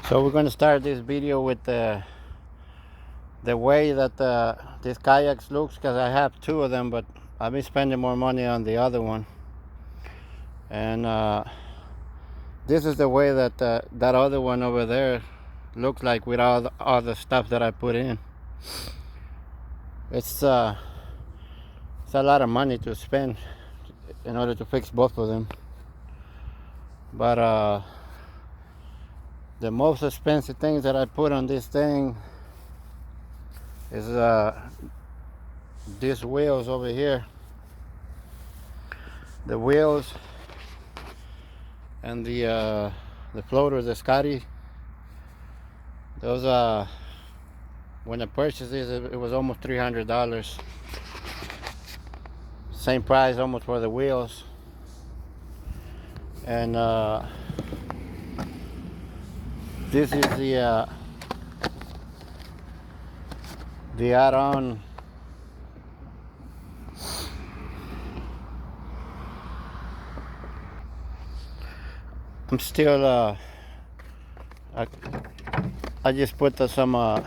So we're going to start this video with the way that this kayaks looks, because I have two of them, but I've been spending more money on the other one. And this is the way that that other one over there looks like with all the stuff that I put in. It's a lot of money to spend in order to fix both of them. But the most expensive things that I put on this thing is these wheels over here. The wheels and the floater, the Scotty. Those when I purchased this, it was almost $300. Same price almost for the wheels. And this is the add-on. I'm still I just put some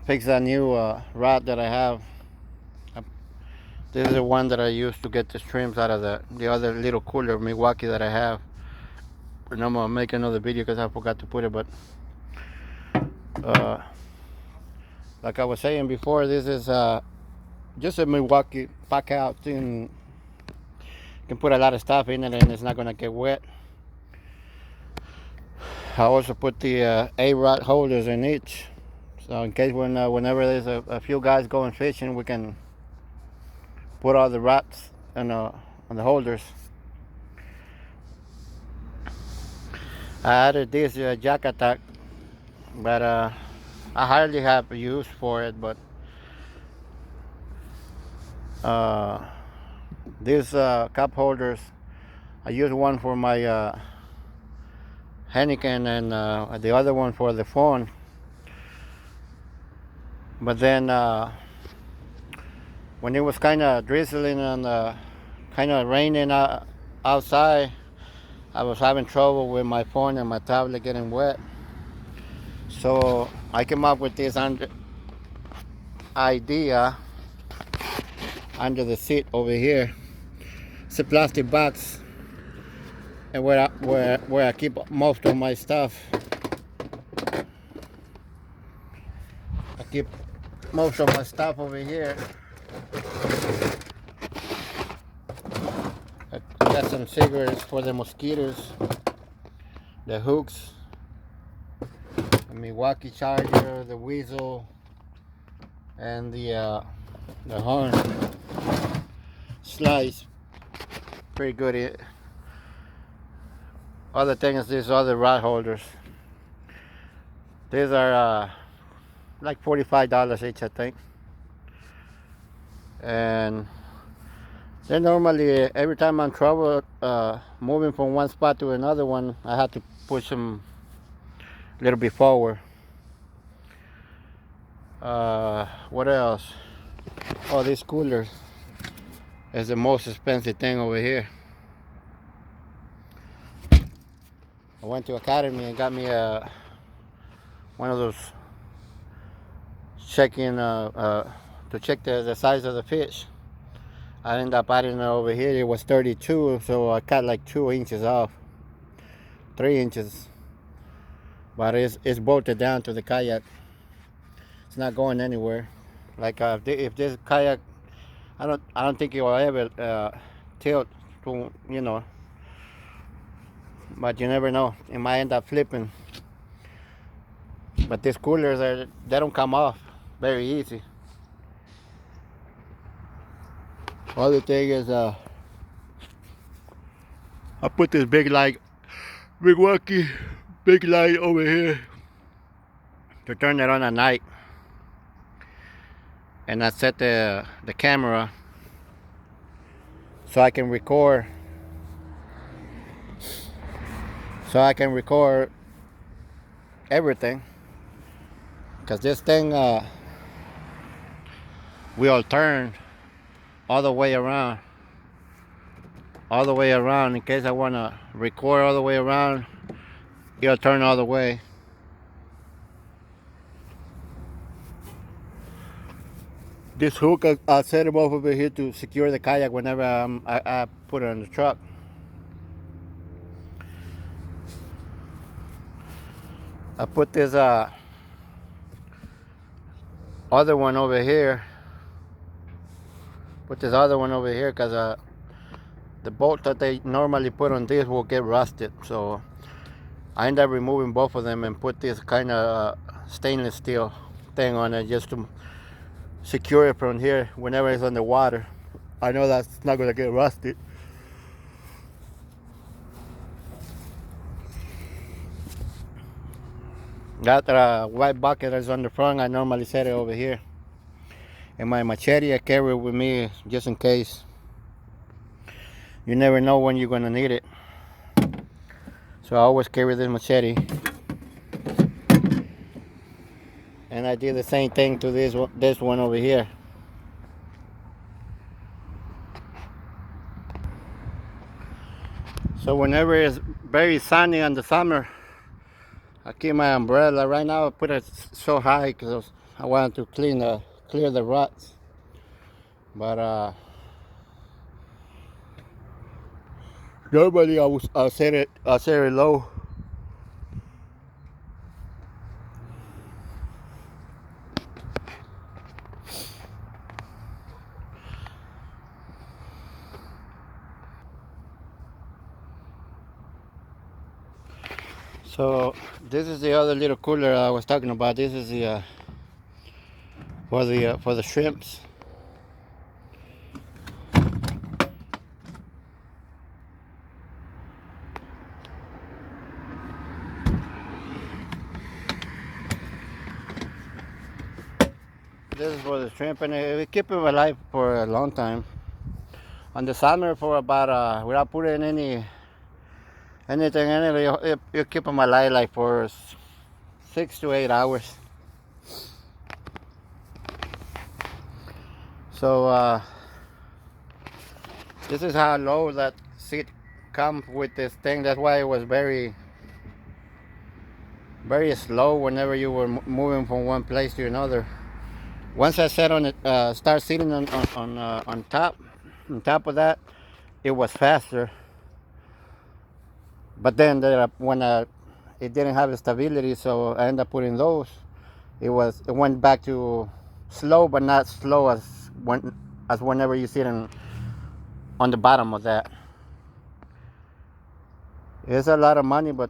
fix that new rod that I have. This is the one that I used to get the trims out of the other little cooler Milwaukee that I have. And I'm gonna make another video because I forgot to put it. But like I was saying before, this is just a Milwaukee pack out thing. You can put a lot of stuff in it and it's not gonna get wet. I also put the A-rod holders in each, so in case whenever there's a few guys going fishing, we can put all the rods on the holders. I added this jack attack, but I hardly have use for it. But these cup holders, I use one for my Heineken and the other one for the phone. But then when it was kind of drizzling and kind of raining outside, I was having trouble with my phone and my tablet getting wet. So I came up with this idea under the seat over here. It's a plastic box, and where I keep most of my stuff. I keep most of my stuff over here. I got some cigarettes for the mosquitoes, the hooks, the Milwaukee charger, the weasel, and the horn slice. Pretty good. Other thing is these other rod holders. These are like $45 each, I think. And then normally every time I'm trouble moving from one spot to another one, I have to push them a little bit forward. What else? Oh, this cooler is the most expensive thing over here. I went to Academy and got me one of those checking to check the size of the fish. I ended up adding it over here. It was 32, so I cut like 2 inches off, 3 inches. But it's bolted down to the kayak. It's not going anywhere. Like if this kayak, I don't think it will ever tilt to, you know. But you never know. It might end up flipping. But these coolers they don't come off very easy. Other thing is I put this big light, Milwaukee big light over here to turn it on at night. And I set the camera so I can record. Everything, because this thing will turn all the way around in case I want to record all the way around. It'll turn all the way. This hook, I'll set him off over here to secure the kayak whenever I put it on the truck. I put this other one over here. Put this other one over here because the bolt that they normally put on this will get rusted. So I end up removing both of them and put this kind of stainless steel thing on it just to secure it from here whenever it's underwater. I know that's not going to get rusted. That white bucket that's on the front, I normally set it over here. And my machete I carry it with me just in case. You never know when you're going to need it. So I always carry this machete. And I did the same thing to this one over here. So whenever it's very sunny in the summer, I keep my umbrella. Right now I put it so high because I wanted to clear the ruts. But normally I'll set it low. So this is the other little cooler I was talking about. This is the for the shrimps. This is for the shrimp, and we keep them alive for a long time. On the summer, for about without putting anything in it, you keep them alive like for 6 to 8 hours. So this is how low that seat comes with this thing. That's why it was very slow whenever you were moving from one place to another. Once I sat on it, start sitting on top of that, it was faster. But then when it didn't have stability, so I ended up putting those. It went back to slow, but not slow as whenever you sit on the bottom of that. It's a lot of money, but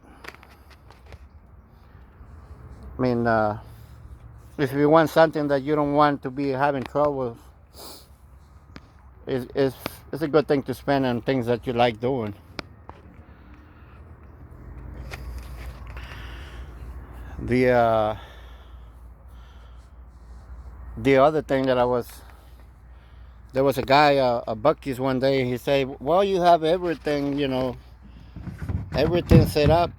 I mean, if you want something that you don't want to be having trouble, it's a good thing to spend on things that you like doing. The other thing that there was a guy, a Buc-ee's one day, he said, well, you have everything, everything set up,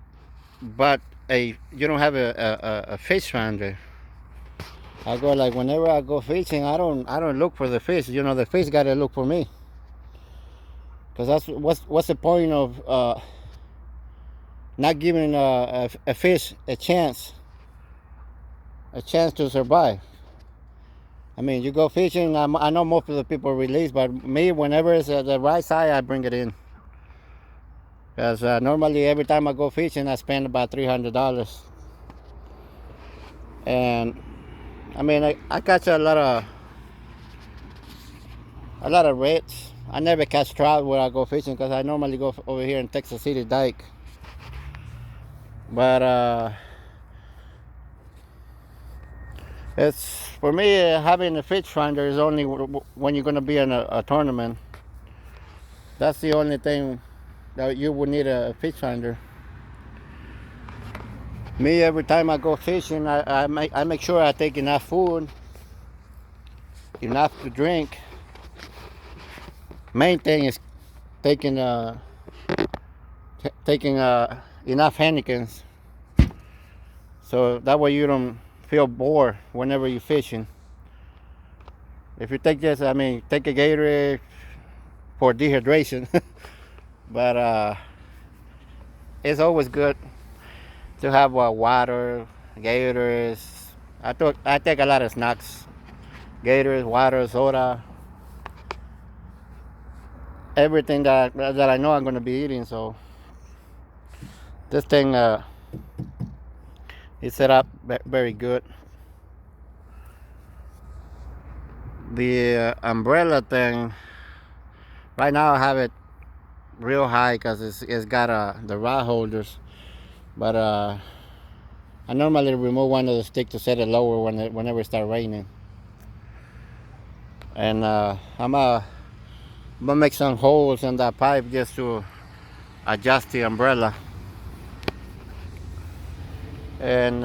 but you don't have a fish finder. I go like, whenever I go fishing, I don't look for the fish. The fish gotta look for me. Because what's the point of not giving a fish a chance to survive? I mean, you go fishing. I know most of the people release, but me, whenever it's the right side, I bring it in. Because normally every time I go fishing, I spend about $300. And I mean, I catch a lot of reds. I never catch trout when I go fishing because I normally go over here in Texas City Dike. But it's for me, having a fish finder is only when you're going to be in a tournament. That's the only thing that you would need a fish finder. Me, every time I go fishing, I make sure I take enough food, enough to drink. Main thing is taking enough Heinekens, so that way you don't feel bored whenever you're fishing. If you take this, take a Gatorade for dehydration, but it's always good. To have water, gators. I take a lot of snacks. Gators, water, soda, everything that I know I'm gonna be eating. So this thing is set up very good. The umbrella thing, right now I have it real high because it's got the rod holders, but I normally remove one of the sticks to set it lower whenever it starts raining. And I'm gonna make some holes in that pipe just to adjust the umbrella. And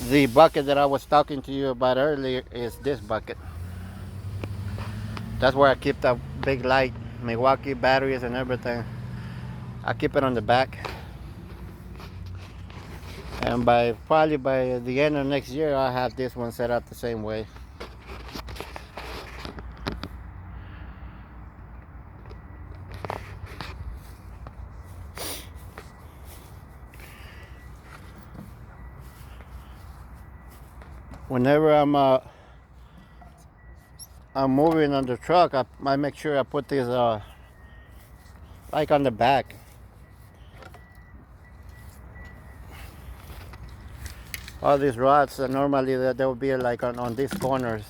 the bucket that I was talking to you about earlier is this bucket. That's where I keep that big light, Milwaukee batteries and everything. I keep it on the back. And probably by the end of next year, I'll have this one set up the same way. Whenever I'm moving on the truck, I make sure I put this like on the back. All these rods normally they will be like on these corners.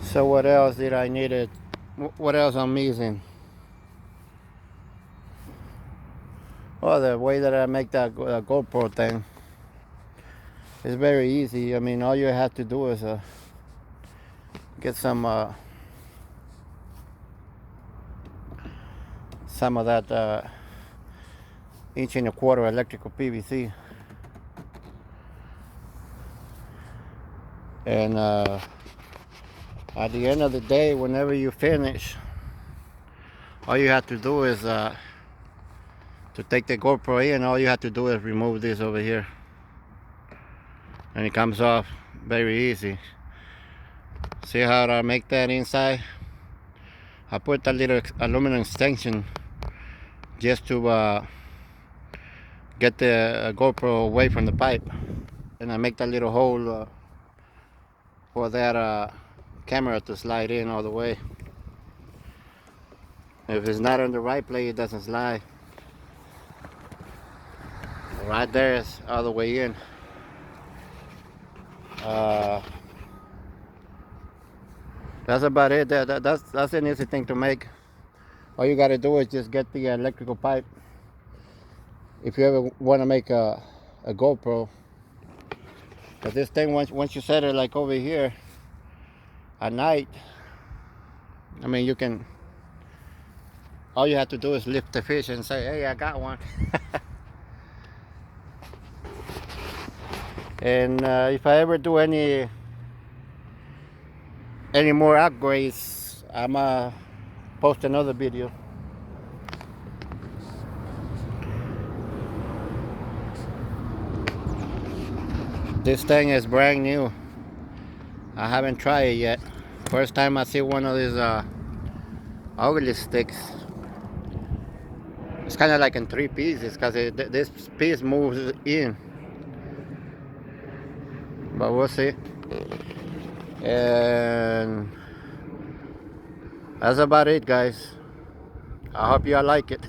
So what else did I need it? What else I'm missing? Oh, the way that I make that GoPro thing is very easy. I mean, all you have to do is get some of that 1.25" electrical PVC, and at the end of the day, whenever you finish, all you have to do is to take the GoPro in, all you have to do is remove this over here, and it comes off very easy. See how I make that inside? I put that little aluminum extension just to get the GoPro away from the pipe, and I make that little hole for that camera to slide in all the way. If it's not in the right place, it doesn't slide. Right there is all the way in. That's about it. That's an easy thing to make. All you got to do is just get the electrical pipe. If you ever want to make a GoPro, but this thing, once you set it like over here at night, I mean, you can, all you have to do is lift the fish and say, hey, I got one. And if I ever do any more upgrades, I'm gonna post another video. This thing is brand new. I haven't tried it yet. First time I see one of these ugly sticks. It's kind of like in 3 pieces because this piece moves in. But we'll see. And that's about it, guys. I hope y'all like it.